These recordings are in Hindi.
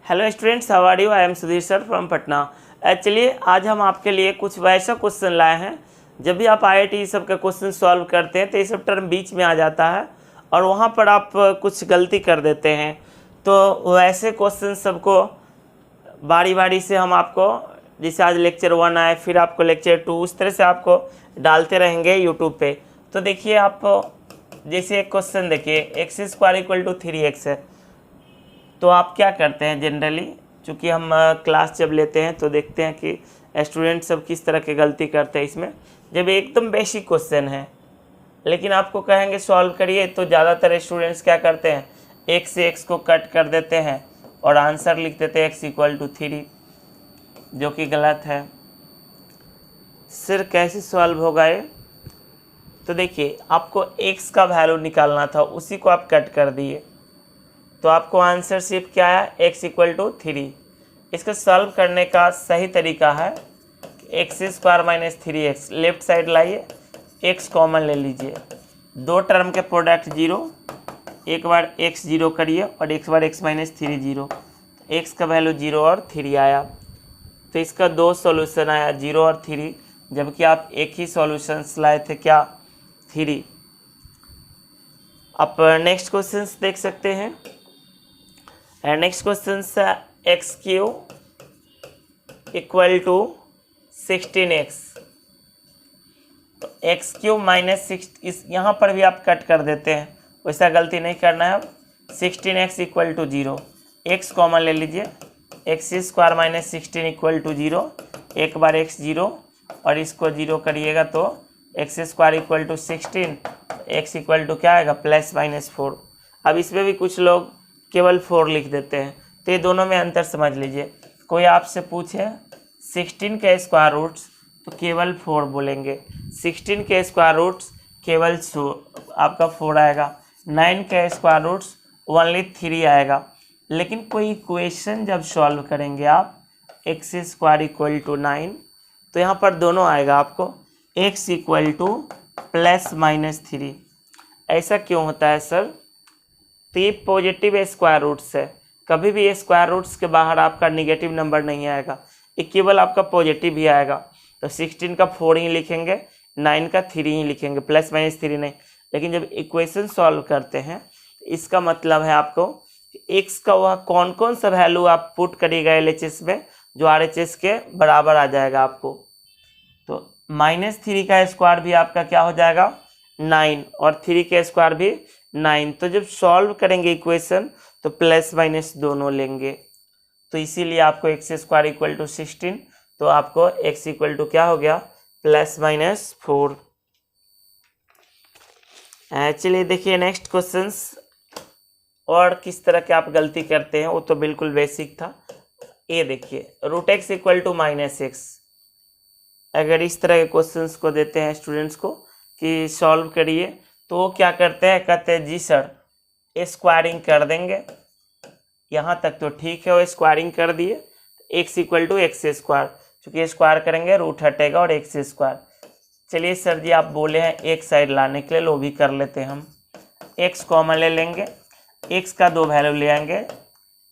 Hello students, how are you? I am Sudhir sir from Patna. Actually आज हम आपके लिए कुछ वैसा क्वेश्चन लाए हैं। जब भी आप आईआईटी सब का क्वेश्चन सॉल्व करते हैं तो ये सब टर्म बीच में आ जाता है और वहाँ पर आप कुछ गलती कर देते हैं। तो वैसे क्वेश्चन सबको बारी बारी से हम आपको, जैसे आज लेक्चर 1 आए, फिर आपको लेक्चर 2, उस तरह से आपको डालते रहेंगे यूट्यूब पे। तो देखिए, आप जैसे एक क्वेश्चन देखिए, x² = 3x है। तो आप क्या करते हैं जनरली, चूँकि हम क्लास जब लेते हैं तो देखते हैं कि स्टूडेंट सब किस तरह की गलती करते हैं इसमें। जब एकदम बेसिक क्वेश्चन है लेकिन आपको कहेंगे सॉल्व करिए, तो ज़्यादातर स्टूडेंट्स क्या करते हैं, एक से x को कट कर देते हैं और आंसर लिख देते हैं x = 3, जो कि गलत है। सर कैसे सॉल्व होगा ये? तो देखिए, आपको x का वैल्यू निकालना था, उसी को आप कट कर दिए, तो आपको आंसर सिर्फ क्या है, x = 3। इसका सॉल्व करने का सही तरीका है x² - 3x, लेफ्ट साइड लाइए, x कॉमन ले लीजिए, दो टर्म के प्रोडक्ट 0, एक बार x 0 करिए और एक बार x - 3 0, x का वैल्यू 0 और 3 आया। तो इसका दो सॉल्यूशन आया, 0 और 3, जबकि आप एक ही सॉल्यूशंस लाए थे, क्या, 3। आप नेक्स्ट क्वेश्चन देख सकते हैं। Next question x³ = 16x। तो x³ - 6, इस यहाँ पर भी आप कट कर देते हैं, वैसा गलती नहीं करना है। अब 16x = 0, x कॉमन ले लीजिए, x² - 16 = 0, एक बार x 0 और इसको 0 करिएगा तो x² = 16, x = क्या आएगा, +-4। अब इसमें भी कुछ लोग केवल 4 लिख देते हैं, तो ये दोनों में अंतर समझ लीजिए। कोई आपसे पूछे 16 के स्क्वायर रूट्स, तो केवल 4 बोलेंगे। 16 के स्क्वायर रूट्स केवल आपका 4 आएगा। 9 के स्क्वायर रूट्स ओनली 3 आएगा। लेकिन कोई इक्वेशन जब सॉल्व करेंगे आप, x² = 9, तो यहाँ पर दोनों आएगा आपको, x = +-3। ऐसा क्यों होता है सर? तो ये पॉजिटिव स्क्वायर रूट्स है, कभी भी स्क्वायर रूट्स के बाहर आपका निगेटिव नंबर नहीं आएगा, ये केवल आपका पॉजिटिव ही आएगा। तो 16 का 4 ही लिखेंगे, 9 का 3 ही लिखेंगे, +-3 नहीं। लेकिन जब इक्वेशन सॉल्व करते हैं, इसका मतलब है आपको x का वह कौन कौन सा वैल्यू आप पुट करिएगा LHS में, जो RHS के बराबर आ जाएगा आपको। तो -3 का स्क्वायर भी आपका क्या हो जाएगा, 9, और 3 का स्क्वायर भी 9। तो जब सॉल्व करेंगे इक्वेशन तो +- दोनों लेंगे। तो इसीलिए आपको x² = 16, तो आपको x = क्या हो गया, +-4। चलिए देखिए नेक्स्ट क्वेश्चंस, और किस तरह के आप गलती करते हैं, वो तो बिल्कुल बेसिक था। ये देखिए, √x = -x। अगर इस तरह के क्वेश्चंस को देते हैं स्टूडेंट्स को कि सॉल्व करिए, तो वो क्या करते हैं, कहते हैं जी सर स्क्वायरिंग कर देंगे। यहाँ तक तो ठीक है, वो स्क्वायरिंग कर दिए, x = x², चूँकि स्क्वायर करेंगे रूट हटेगा और x²। चलिए सर जी, आप बोले हैं एक साइड लाने के लिए, वो भी कर लेते हैं हम। x कॉमन ले लेंगे, x का दो वैल्यू ले आएंगे,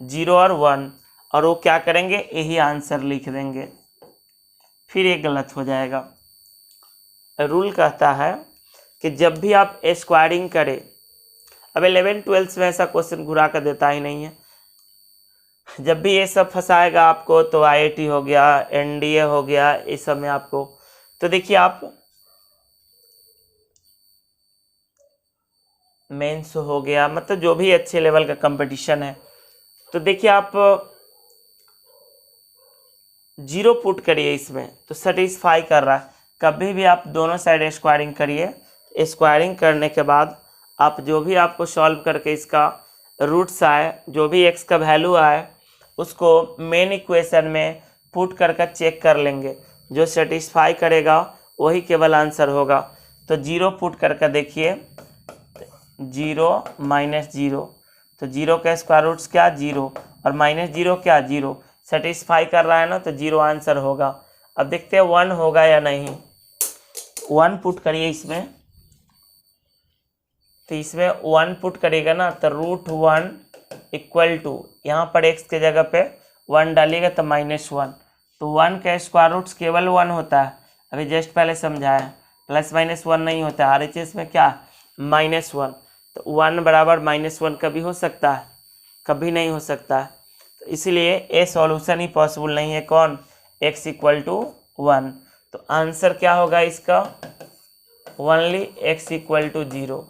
0 और 1, और वो क्या करेंगे, यही आंसर लिख देंगे, फिर ये गलत हो जाएगा। रूल कहता है कि जब भी आप स्क्वायरिंग करें, अब 11-12 में ऐसा क्वेश्चन घुरा कर देता ही नहीं है, जब भी ये सब फंसाएगा आपको, तो IIT हो गया, NDA हो गया, इस सब में आपको। तो देखिए, आप मेंस हो गया, मतलब जो भी अच्छे लेवल का कंपटीशन है, तो देखिए आप 0 पुट करिए इसमें, तो सेटिस्फाई कर रहा है। कभी भी आप दोनों साइड स्क्वायरिंग करिए, स्क्वायरिंग करने के बाद आप जो भी आपको सॉल्व करके इसका रूट्स आए, जो भी x का वैल्यू आए, उसको मेन इक्वेशन में पुट करके चेक कर लेंगे, जो सेटिस्फाई करेगा वही केवल आंसर होगा। तो 0 पुट करके देखिए, 0 - 0, तो 0 का स्क्वायर रूट्स क्या, 0, और -0 क्या, 0, सेटिस्फाई कर रहा है ना, तो 0 आंसर होगा। अब देखते हैं 1 होगा या नहीं। 1 पुट करिए इसमें, तो इसमें 1 पुट करेगा ना, तो √1 इक्वल टू, यहाँ पर x के जगह पे 1 डालिएगा तो -1, तो 1 का स्क्वायर रूट्स केवल 1 होता है, अभी जस्ट पहले समझाया, +-1 नहीं होता है। RHS में क्या -1, तो 1 बराबर -1 कभी हो सकता है, कभी नहीं हो सकता है, तो इसलिए ए सॉल्यूशन ही पॉसिबल नहीं है। कौन? x = 1, तो आंसर क्या होगा इसका? Only x = 0।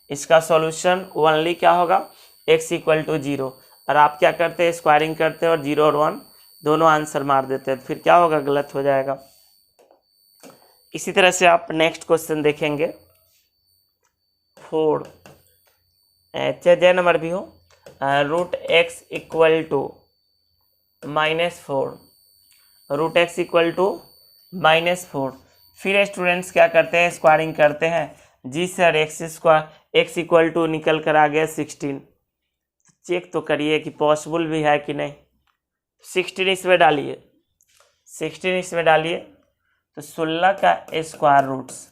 इसका सॉल्यूशन ओनली क्या होगा? x = 0। और आप क्या करते हैं? स्क्वायरिंग करते हैं और 0 और 1 दोनों आंसर मार देते हैं, फिर क्या होगा? गलत हो जाएगा। इसी तरह से आप नेक्स्ट क्वेश्चन देखेंगे 4, चाहे जय नंबर भी हो, √x = -4, √x = -4। फिर स्टूडेंट्स क्या करते हैं? स्क्वायरिंग करते हैं। जी सर x = निकल कर आ गया 16, चेक तो करिए कि पॉसिबल भी है कि नहीं। 16 इसमें डालिए, 16 इसमें डालिए तो 16 का स्क्वायर रूट्स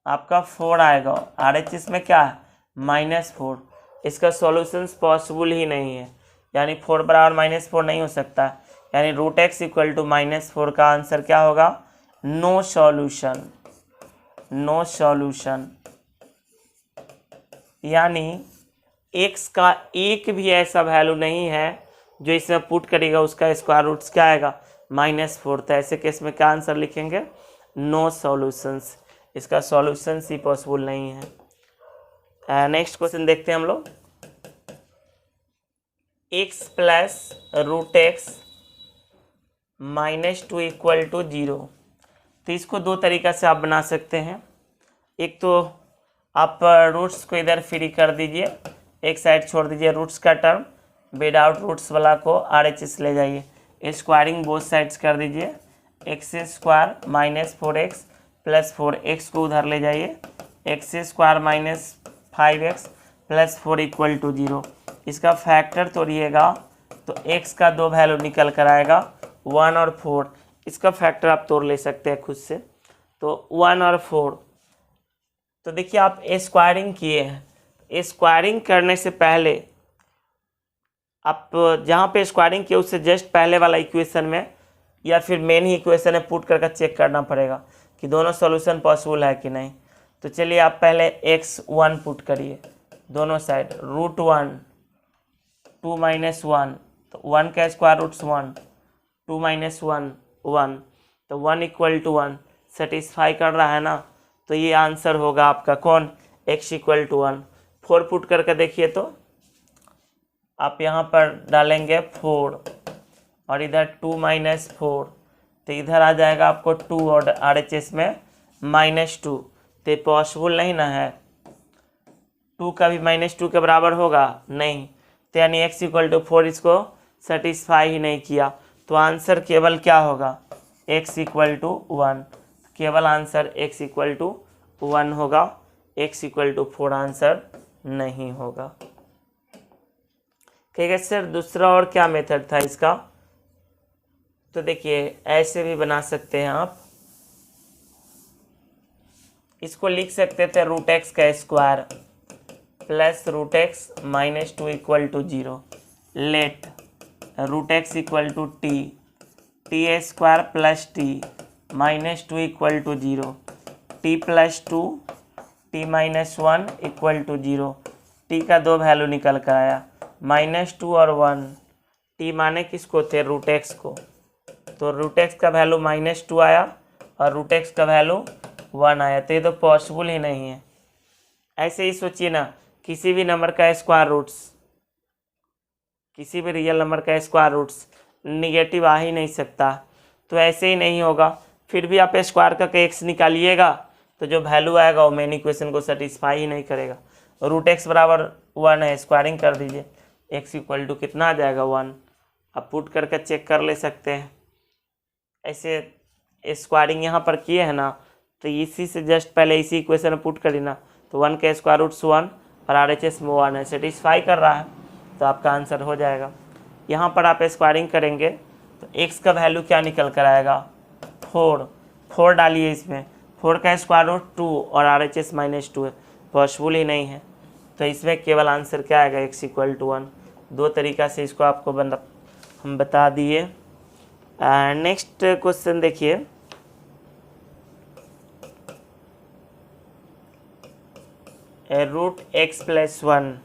आपका 4 आएगा। RHS में क्या है? -4। इसका सॉल्यूशंस पॉसिबल ही नहीं है, यानी 4 बराबर -4 नहीं हो सकता, यानी √x = -4 का आंसर क्या होगा? No solution, no solution. यानी x का एक भी ऐसा वैल्यू नहीं है जो इसमें पुट करेगा उसका स्क्वायर रूट्स क्या आएगा? -4। तो ऐसे केस में क्या आंसर लिखेंगे? नो सॉल्यूशंस, इसका सॉल्यूशंस ही पॉसिबल नहीं है। नेक्स्ट क्वेश्चन देखते हैं हम लोग। x + √x -2 = 0। तो इसको दो तरीक़ा से आप बना सकते हैं। एक तो आप रूट्स को इधर फ्री कर दीजिए, एक साइड छोड़ दीजिए रूट्स का टर्म, विदाउट रूट्स वाला को RHS ले जाइए, स्क्वायरिंग बोथ साइड्स कर दीजिए। x² - 4x + 4x को उधर ले जाइए, x² - 5x + 4 = 0। इसका फैक्टर तोड़िएगा तो x का दो वैल्यू निकल कर आएगा 1 और 4। इसका फैक्टर आप तोड़ ले सकते हैं खुद से, तो 1 और 4। तो देखिए आप स्क्वायरिंग किए हैं, स्क्वायरिंग करने से पहले आप जहाँ पे स्क्वायरिंग किए उससे जस्ट पहले वाला इक्वेशन में या फिर मेन ही इक्वेशन में पुट करके चेक करना पड़ेगा कि दोनों सॉल्यूशन पॉसिबल है कि नहीं। तो चलिए आप पहले x1 पुट करिए दोनों साइड, √1 2 - 1, तो 1 का स्क्वायर रूट्स 1, 2 - 1 1, तो 1 = 1 सेटिस्फाई कर रहा है ना, तो ये आंसर होगा आपका कौन? x = 1। 4 पुट करके देखिए तो आप यहाँ पर डालेंगे 4 और इधर 2 - 4, तो इधर आ जाएगा आपको 2 और RHS में -2, तो पॉसिबल नहीं ना है। 2 का भी -2 के बराबर होगा नहीं, तो यानी x = 4 इसको सेटिस्फाई ही नहीं किया, तो आंसर केवल क्या होगा? x = 1। केवल आंसर x = 1 होगा, x = 4 आंसर नहीं होगा। ठीक है सर, दूसरा और क्या मेथड था इसका? तो देखिए ऐसे भी बना सकते हैं आप, इसको लिख सकते थे √x का square + √x -2 = 0। Let √x = t, t² + t -2 = 0, t + 2 t - 1 = 0। t का दो वैल्यू निकल कर आया -2 और 1। t माने किसको थे? √x को, तो √x का वैल्यू -2 आया और √x का वैल्यू 1 आया, तो ये तो पॉसिबल ही नहीं है। ऐसे ही सोचिए ना, किसी भी नंबर का स्क्वायर रूट्स, किसी भी रियल नंबर का स्क्वायर रूट्स निगेटिव आ ही नहीं सकता, तो ऐसे ही नहीं होगा। फिर भी आप स्क्वायर करके x निकालिएगा तो जो वैल्यू आएगा वो मेन इक्वेशन को सेटिस्फाई ही नहीं करेगा। √x = 1 है, स्क्वायरिंग कर दीजिए, x = कितना आ जाएगा? 1। आप पुट करके चेक कर ले सकते हैं। ऐसे स्क्वायरिंग यहाँ पर किए हैं ना, तो इसी से जस्ट पहले इसी इक्वेशन में पुट करिए ना, तो 1 का स्क्वायर रूट्स 1 और RHS में 1 है, सेटिस्फाई कर रहा है, तो आपका आंसर हो जाएगा। यहाँ पर आप स्क्वायरिंग करेंगे तो x का वैल्यू क्या निकल कर आएगा? 4 डालिए इसमें, 4 का स्क्वायर रूट 2 और RHS -2 है, पॉसिबल ही नहीं है, तो तो इसमें केवल आंसर क्या आएगा, x इक्वल टू 1। दो तरीका से इसको आपको हम बता दिए। नेक्स्ट क्वेश्चन देखिए, √x+1।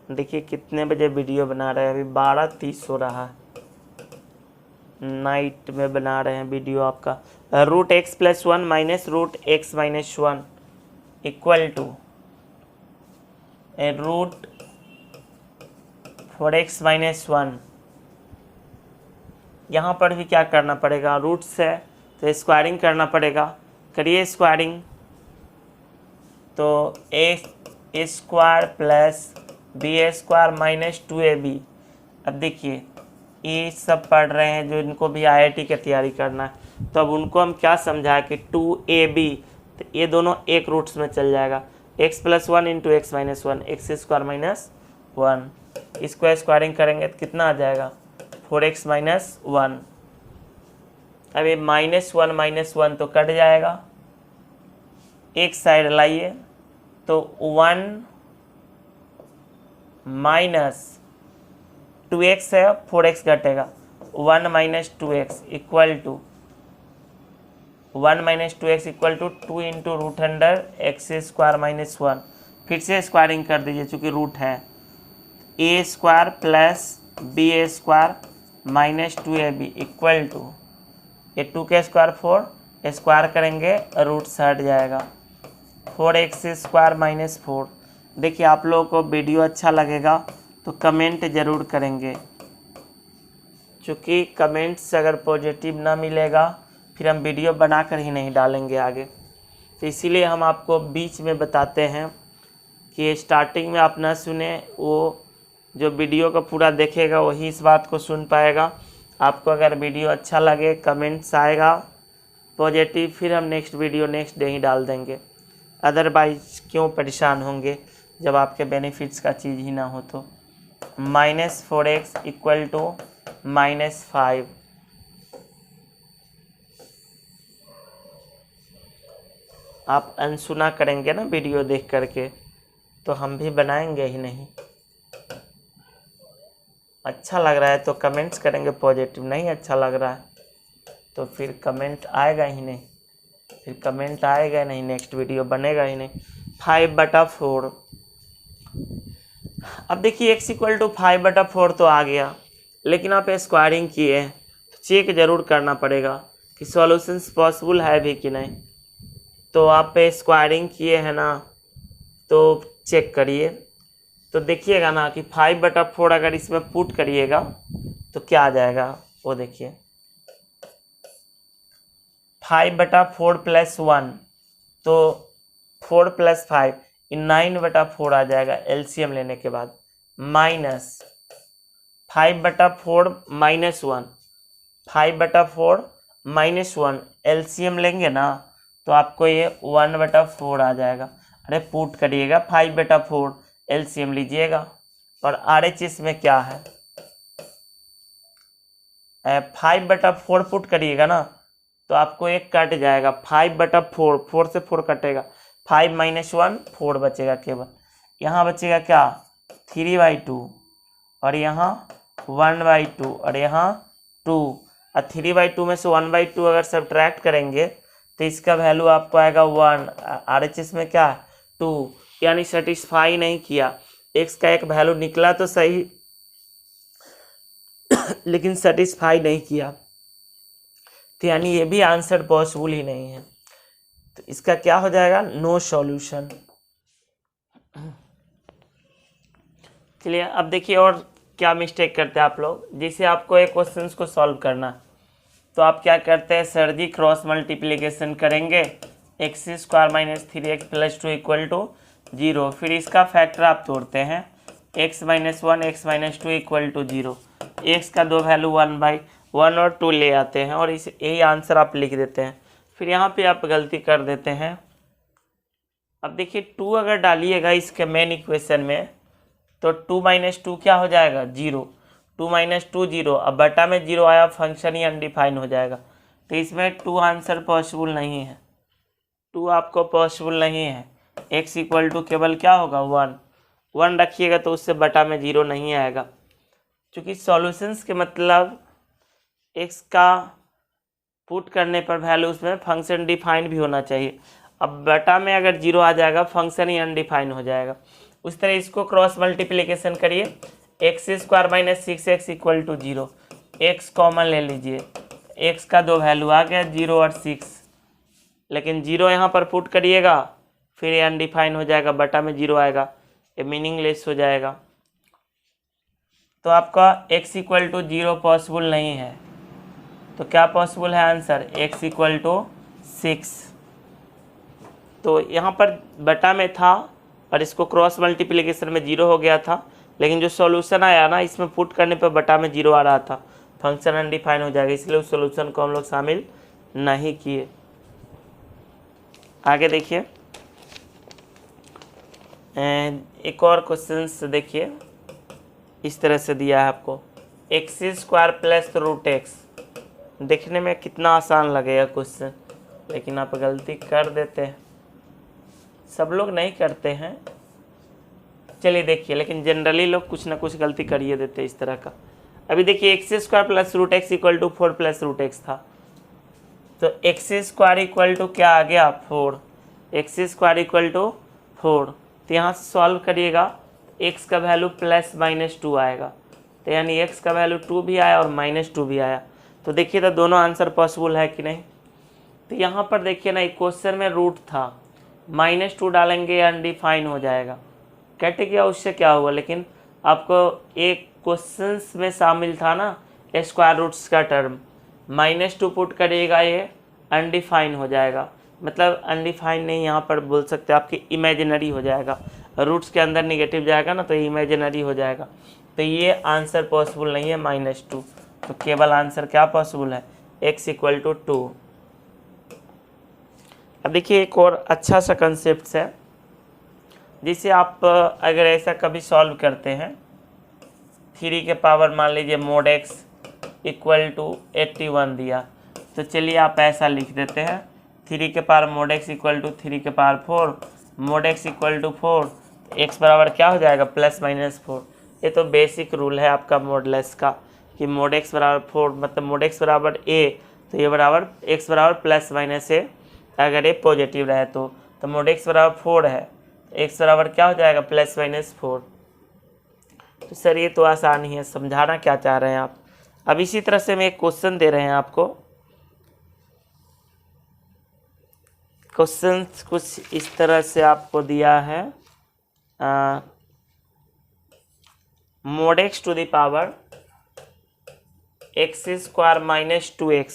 देखिए कितने बजे वीडियो बना रहे हैं, अभी 12:30 हो रहा है, नाइट में बना रहे हैं वीडियो आपका। √x+1 minus √x-1 equal to √4x-1। यहाँ पर भी क्या करना पड़ेगा, रूट्स है तो स्क्वायरिंग करना पड़ेगा। करिए स्क्वायरिंग, तो a² plus b² minus 2ab। अब देखिए ये सब पढ़ रहे हैं जो इनको भी IIT की तैयारी करना है, तो अब उनको हम क्या समझाएं कि 2ab, तो ये दोनों एक रूट्स में चल जाएगा, x+1 into x-1, x² minus 1। इसको स्क्वायरिंग करेंगे तो कितना आ जाएगा, 4x-1। अब ये -1 तो कट जाएगा, एक साइड लाइए तो 1 माइनस 2x है, 4x घटेगा, 1 minus 2x equal to 2 into √x² minus 1। फिर से स्क्वायरिंग कर दीजिए चूँकि रूट है, a² plus b² minus 2ab equal to, ये 2 के स्क्वायर 4, स्क्वायर करेंगे रूट से हट जाएगा, 4x² माइनस 4। देखिए आप लोगों को वीडियो अच्छा लगेगा तो कमेंट ज़रूर करेंगे, क्योंकि कमेंट्स अगर पॉजिटिव ना मिलेगा फिर हम वीडियो बनाकर ही नहीं डालेंगे आगे। तो इसीलिए हम आपको बीच में बताते हैं कि स्टार्टिंग में आप ना सुने, वो जो वीडियो को पूरा देखेगा वही इस बात को सुन पाएगा। आपको अगर वीडियो अच्छा लगे, कमेंट्स आएगा पॉजिटिव, फिर हम नेक्स्ट वीडियो नेक्स्ट डे ही डाल देंगे। अदरवाइज क्यों परेशान होंगे जब आपके बेनिफिट्स का चीज़ ही ना हो। तो -4x इक्वल टू -5। आप अनसुना करेंगे ना वीडियो देख करके, तो हम भी बनाएंगे ही नहीं। अच्छा लग रहा है तो कमेंट्स करेंगे पॉजिटिव, नहीं अच्छा लग रहा है तो फिर कमेंट आएगा ही नहीं, फिर कमेंट आएगा नहीं, नेक्स्ट वीडियो बनेगा ही नहीं। 5/4। अब देखिए x इक्वल टू 5/4 तो आ गया, लेकिन आप स्क्वायरिंग किए तो चेक ज़रूर करना पड़ेगा कि सॉल्यूशंस पॉसिबल है भी कि नहीं। तो आप स्क्वायरिंग किए हैं ना, तो चेक करिए, तो देखिएगा ना कि 5/4 अगर इसमें पुट करिएगा तो क्या आ जाएगा, वो देखिए 5/4 प्लस 1, तो 4 प्लस 5 9/4 आ जाएगा एलसीएम लेने के बाद, माइनस 5/4 माइनस 1, 5/4 माइनस 1 एलसीएम लेंगे ना तो आपको ये 1/4 आ जाएगा। अरे पुट करिएगा 5/4, एलसीएम लीजिएगा, और RHS में क्या है 5/4 पुट करिएगा ना तो आपको एक कट जाएगा, 5/4, 4 से 4 कटेगा, 5 माइनस 1 4 बचेगा केवल। यहाँ बचेगा क्या 3/2, और यहाँ 1/2, और यहाँ 2, और 3/2 में से 1/2 अगर सब्ट्रैक्ट करेंगे तो इसका वैल्यू आपको आएगा 1। RHS में क्या 2, यानी सेटिस्फाई नहीं किया। x का एक वैल्यू निकला तो सही लेकिन सेटिस्फाई नहीं किया, तो यानी ये भी आंसर पॉसिबल ही नहीं है। तो इसका क्या हो जाएगा, नो सॉल्यूशन। चलिए अब देखिए और क्या मिस्टेक करते हैं आप लोग। जैसे आपको एक क्वेश्चन को सॉल्व करना तो आप क्या करते हैं, सर जी क्रॉस मल्टीप्लिकेशन करेंगे, x² minus 3x plus 2 equal to 0। फिर इसका फैक्टर आप तोड़ते हैं, x minus 1 x minus 2 equal to 0। x का दो वैल्यू 1/1 और 2 ले आते हैं और इस यही आंसर आप लिख देते हैं। फिर यहाँ पे आप गलती कर देते हैं। अब देखिए 2 अगर डालिएगा इसके मेन इक्वेशन में तो 2 माइनस 2 क्या हो जाएगा 0, 2 माइनस 2 0। अब बटा में 0 आया, फंक्शन ही अनडिफाइन हो जाएगा। तो इसमें 2 आंसर पॉसिबल नहीं है, 2 आपको पॉसिबल नहीं है। x इक्वल टू केवल क्या होगा 1 रखिएगा तो उससे बटा में 0 नहीं आएगा, क्योंकि सॉल्यूशंस के मतलब x का पुट करने पर वैल्यू उसमें फंक्शन डिफाइन भी होना चाहिए। अब बटा में अगर 0 आ जाएगा फंक्शन ही अनडिफाइन हो जाएगा। उस तरह इसको क्रॉस मल्टीप्लिकेशन करिए, x² minus 6x equal to 0, x common ले लीजिए, x का दो वैल्यू आ गया 0 और 6, लेकिन 0 यहाँ पर पुट करिएगा फिर ये अनडिफाइन हो जाएगा, बटा में 0 आएगा, ये मीनिंगलेस हो जाएगा। तो आपका x इक्वल टू 0 पॉसिबल नहीं है, तो क्या पॉसिबल है आंसर x इक्वल टू 6। तो यहाँ पर बटा में था और इसको क्रॉस मल्टीप्लिकेशन में 0 हो गया था, लेकिन जो सॉल्यूशन आया ना इसमें पुट करने पर बटा में 0 आ रहा था, फंक्शन अनडिफाइन हो जाएगा, इसलिए उस सॉल्यूशन को हम लोग शामिल नहीं किए। आगे देखिए, एक और क्वेश्चन देखिए, इस तरह से दिया है आपको x² प्लस रूट एक्स। देखने में कितना आसान लगेगा क्वेश्चन, लेकिन आप गलती कर देते हैं, सब लोग नहीं करते हैं। चलिए देखिए, लेकिन जनरली लोग कुछ ना कुछ गलती करिए देते इस तरह का। अभी देखिए x² plus root x equal to 4 plus root x था, तो x² इक्वल टू क्या आ गया 4, x² इक्वल टू 4, तो यहाँ से सॉल्व करिएगा x का वैल्यू प्लस माइनस 2 आएगा, तो यानी x का वैल्यू 2 भी आया और -2 भी आया। तो देखिए तो दोनों आंसर पॉसिबल है कि नहीं। तो यहाँ पर देखिए ना, एक क्वेश्चन में रूट था, -2 डालेंगे अनडिफाइन हो जाएगा, कट गया, उससे क्या हुआ, लेकिन आपको एक क्वेश्चन में शामिल था ना स्क्वायर रूट्स का टर्म, -2 पुट करिएगा ये अनडिफाइन हो जाएगा, मतलब अनडिफाइन नहीं, यहाँ पर बोल सकते हैं आपकी इमेजिनरी हो जाएगा, रूट्स के अंदर निगेटिव जाएगा ना तो इमेजिनरी हो जाएगा, तो ये आंसर पॉसिबल नहीं है -2। तो केवल आंसर क्या पॉसिबल है x इक्वल टू 2। अब देखिए एक और अच्छा सा कंसेप्ट है, जिसे आप अगर ऐसा कभी सॉल्व करते हैं, 3 के पावर मान लीजिए mod x इक्वल टू 81 दिया, तो चलिए आप ऐसा लिख देते हैं 3 के power mod x equal to 3 के power 4, mod x equal to 4, x बराबर क्या हो जाएगा +-4। ये तो बेसिक रूल है आपका मॉडुलस का कि mod x बराबर 4, मतलब mod x बराबर a, तो ये बराबर x बराबर +-a, अगर ये पॉजिटिव रहे तो mod x बराबर 4 है, x बराबर क्या हो जाएगा +-4। तो सर ये तो आसान ही है, समझाना क्या चाह रहे हैं आप। अब इसी तरह से हम एक क्वेश्चन दे रहे हैं आपको, क्वेश्चन कुछ इस तरह से आपको दिया है, mod x to the power x² minus 2x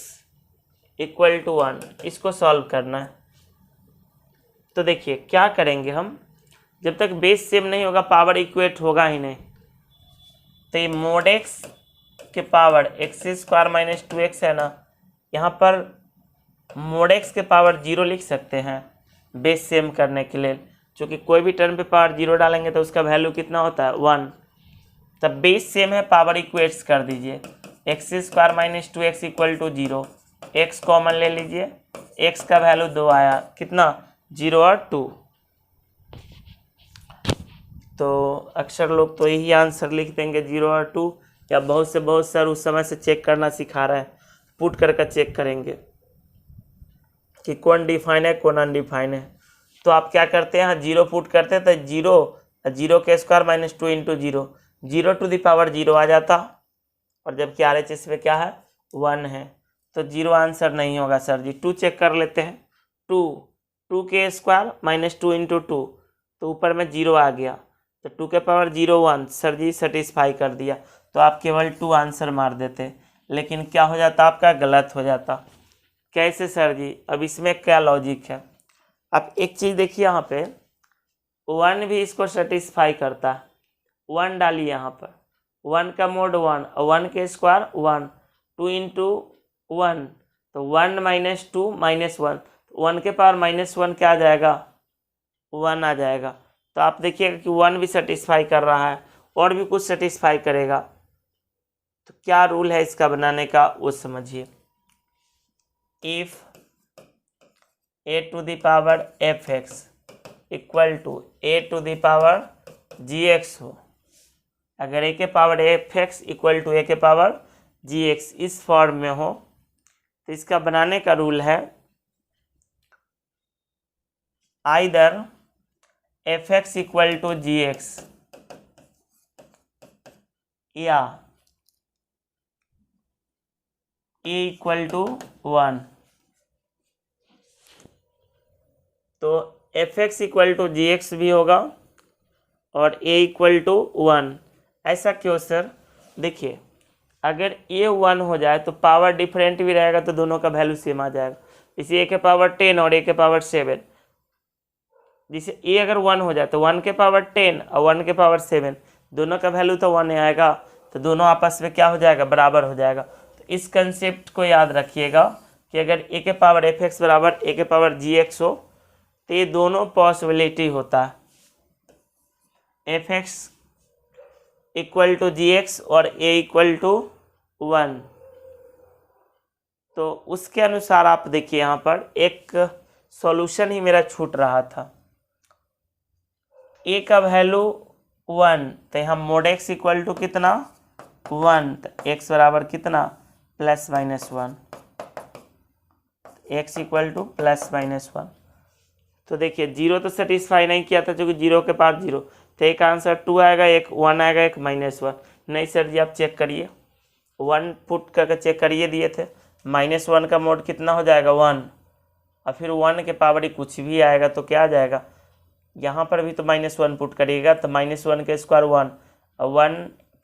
equal to 1, इसको सॉल्व करना है। तो देखिए क्या करेंगे हम, जब तक बेस सेम नहीं होगा पावर इक्वेट होगा ही नहीं, तो ये mod x के पावर x² माइनस 2x है ना, यहाँ पर mod x के पावर 0 लिख सकते हैं बेस सेम करने के लिए, क्योंकि कोई भी टर्म पे पावर 0 डालेंगे तो उसका वैल्यू कितना होता है 1। तब बेस सेम है, पावर इक्वेट्स कर दीजिए, x² minus 2x equal to 0, x common ले लीजिए, x का वैल्यू 2 आया, कितना 0 और 2। तो अक्सर लोग तो यही आंसर लिख देंगे 0 और 2, या बहुत से बहुत सर उस समय से चेक करना सिखा रहे हैं, पुट करके चेक करेंगे कि कौन डिफाइन है कौन अनडिफाइन है। तो आप क्या करते हैं, 0 पुट करते हैं तो 0 के square minus 2 into 0 to the power 0 आ जाता, और जबकि RHS में क्या है 1 है, तो 0 आंसर नहीं होगा सर जी। 2 चेक कर लेते हैं, 2 के स्क्वायर माइनस 2 इंटू 2, तो ऊपर में 0 आ गया, तो 2 के पावर 0 1, सर जी सेटिस्फाई कर दिया, तो आप केवल 2 आंसर मार देते, लेकिन क्या हो जाता आपका गलत हो जाता। कैसे सर जी, अब इसमें क्या लॉजिक है, आप एक चीज़ देखिए, यहाँ पे 1 भी इसको सेटिस्फाई करता है, 1 डालिए यहाँ पर, 1 का मोड 1 और 1 के स्क्वायर 1, 2 इंटू 1, तो 1 माइनस 2 माइनस 1, 1 के पावर -1 क्या आ जाएगा 1 आ जाएगा। तो आप देखिएगा कि 1 भी सेटिस्फाई कर रहा है और भी कुछ सेटिस्फाई करेगा, तो क्या रूल है इसका बनाने का वो समझिए। If a to the power fx equal to A to the power G X हो, अगर ए के power F x equal to A के पावर जी एक्स इस फॉर्म में हो, तो इसका बनाने का रूल है either F x equal to ji X या ए इक्वल टू 1। तो F x equal to ji X भी होगा और ए इक्वल टू 1। ऐसा क्यों सर? देखिए, अगर ए 1 हो जाए तो पावर डिफरेंट भी रहेगा तो दोनों का वैल्यू सेम आ जाएगा। इसे ए के पावर 10 और ए के पावर 7, जिसे ए अगर 1 हो जाए तो 1 के पावर 10 और 1 के पावर 7 दोनों का वैल्यू तो 1 आएगा, तो दोनों आपस में क्या हो जाएगा? बराबर हो जाएगा। तो इस कंसेप्ट को याद रखिएगा कि अगर ए के पावर एफ एक्स बराबर ए के पावर जी एक्स हो तो ये दोनों पॉसिबिलिटी होता है, f x equal to ji x और ए इक्वल टू 1। तो उसके अनुसार आप देखिए यहाँ पर एक सॉल्यूशन ही मेरा छूट रहा था। ए का वैल्यू 1, तो यहाँ मोड एक्स इक्वल टू कितना? 1, तो एक्स बराबर कितना? Plus minus 1, x equal two plus minus 1। तो देखिए 0 तो सेटिस्फाई नहीं किया था क्योंकि 0 के पास 0, तो एक आंसर 2 आएगा, एक 1 आएगा, एक -1। नहीं सर जी, आप चेक करिए, 1 पुट करके चेक करिए दिए थे, -1 का मोड कितना हो जाएगा? 1, और फिर 1 के पावर ही कुछ भी आएगा तो क्या आ जाएगा? यहाँ पर भी तो -1 पुट करिएगा तो -1 के स्क्वायर 1 और 1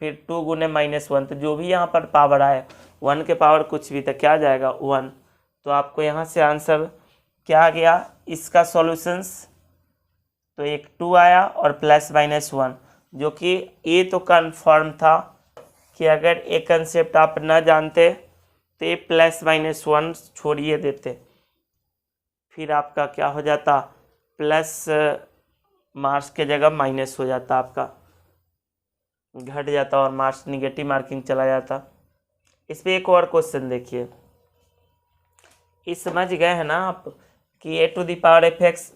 फिर 2 गुने -1, तो जो भी यहाँ पर पावर आए 1 के पावर कुछ भी तो क्या आ जाएगा? 1। तो आपको यहाँ से आंसर क्या आ गया इसका सॉल्यूशंस? तो एक 2 आया और प्लस -1, जो कि ये तो कन्फर्म था कि अगर एक कंसेप्ट आप न जानते तो ये प्लस -1 छोड़िए देते, फिर आपका क्या हो जाता? प्लस मार्क्स के जगह माइनस हो जाता, आपका घट जाता और मार्क्स निगेटिव मार्किंग चला जाता। इस पर एक और क्वेश्चन देखिए, इस समझ गए हैं ना आप कि A to the power F x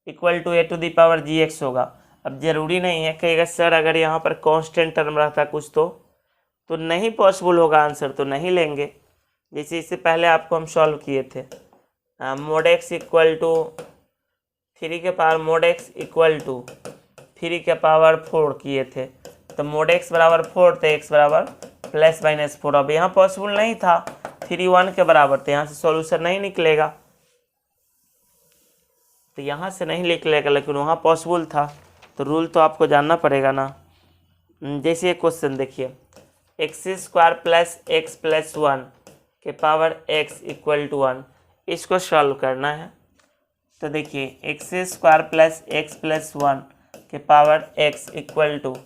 equal to A to the power G X होगा। अब जरूरी नहीं है कि सर अगर यहाँ पर कांस्टेंट टर्म रहता कुछ तो नहीं पॉसिबल होगा, आंसर तो नहीं लेंगे। जैसे इससे पहले आपको हम सॉल्व किए थे, मोड एक्स इक्वल टू 3 के power mod x equal to 3 के पावर 4 किए थे, तो मोड एक्स बराबर 4 तो एक्स बराबर प्लस माइनस 4। अब यहाँ पॉसिबल नहीं था, 3 1 के बराबर, तो यहाँ से सॉल्यूशन नहीं निकलेगा, तो यहाँ से नहीं निकलेगा, लेकिन वहाँ पॉसिबल था, तो रूल तो आपको जानना पड़ेगा ना। जैसे ये क्वेश्चन देखिए, x square plus x plus 1 के पावर एक्स इक्वल टू 1, इसको सॉल्व करना है। तो देखिए x square plus x plus 1 के power x equal to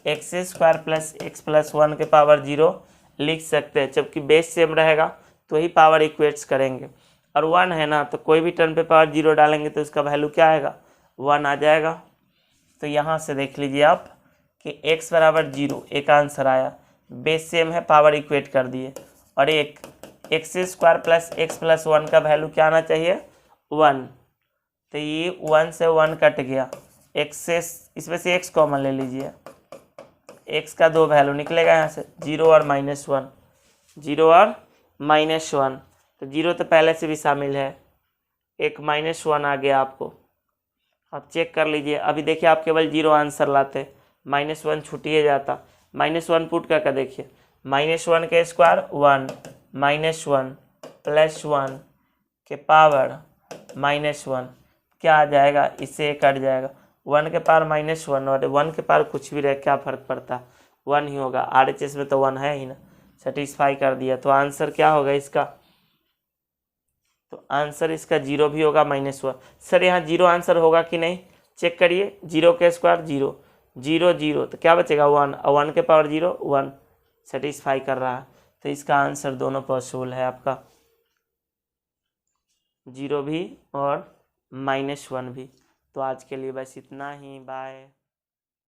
x square plus x plus 1 के पावर 0 लिख सकते हैं, जबकि बेस सेम रहेगा तो ही पावर इक्वेट्स करेंगे, और 1 है ना, तो कोई भी टर्म पे पावर 0 डालेंगे तो इसका वैल्यू क्या आएगा? 1 आ जाएगा। तो यहाँ से देख लीजिए आप कि x बराबर 0 एक आंसर आया, बेस सेम है, पावर इक्वेट कर दिए, और एक x square plus x plus 1 का वैल्यू क्या आना चाहिए? 1, तो ये 1 से 1 कट गया, x से इसमें से x कॉमन ले लीजिए, x का 2 वैल्यू निकलेगा यहाँ से, 0 और -1, 0 और -1, तो 0 तो पहले से भी शामिल है, एक -1 आ गया आपको। आप चेक कर लीजिए, अभी देखिए आप केवल 0 आंसर लाते, -1 छूटिए जाता, -1 पुट करके देखिए, -1 के स्क्वायर 1, -1 प्लस 1 के पावर -1 क्या आ जाएगा? इससे एक कट जाएगा, 1 के पावर -1 और 1 के पावर कुछ भी रहे क्या फ़र्क पड़ता है? 1 ही होगा, RHS में तो 1 है ही ना, सेटिस्फाई कर दिया। तो आंसर क्या होगा इसका? तो आंसर इसका 0 भी होगा, -1। सर यहाँ 0 आंसर होगा कि नहीं, चेक करिए, 0 के स्क्वायर 0, 0 0, तो क्या बचेगा? 1, और 1 के पावर 0 1, सेटिस्फाई कर रहा है। तो इसका आंसर दोनों पॉसिबल है आपका, 0 भी और -1 भी। तो आज के लिए बस इतना ही, बाय।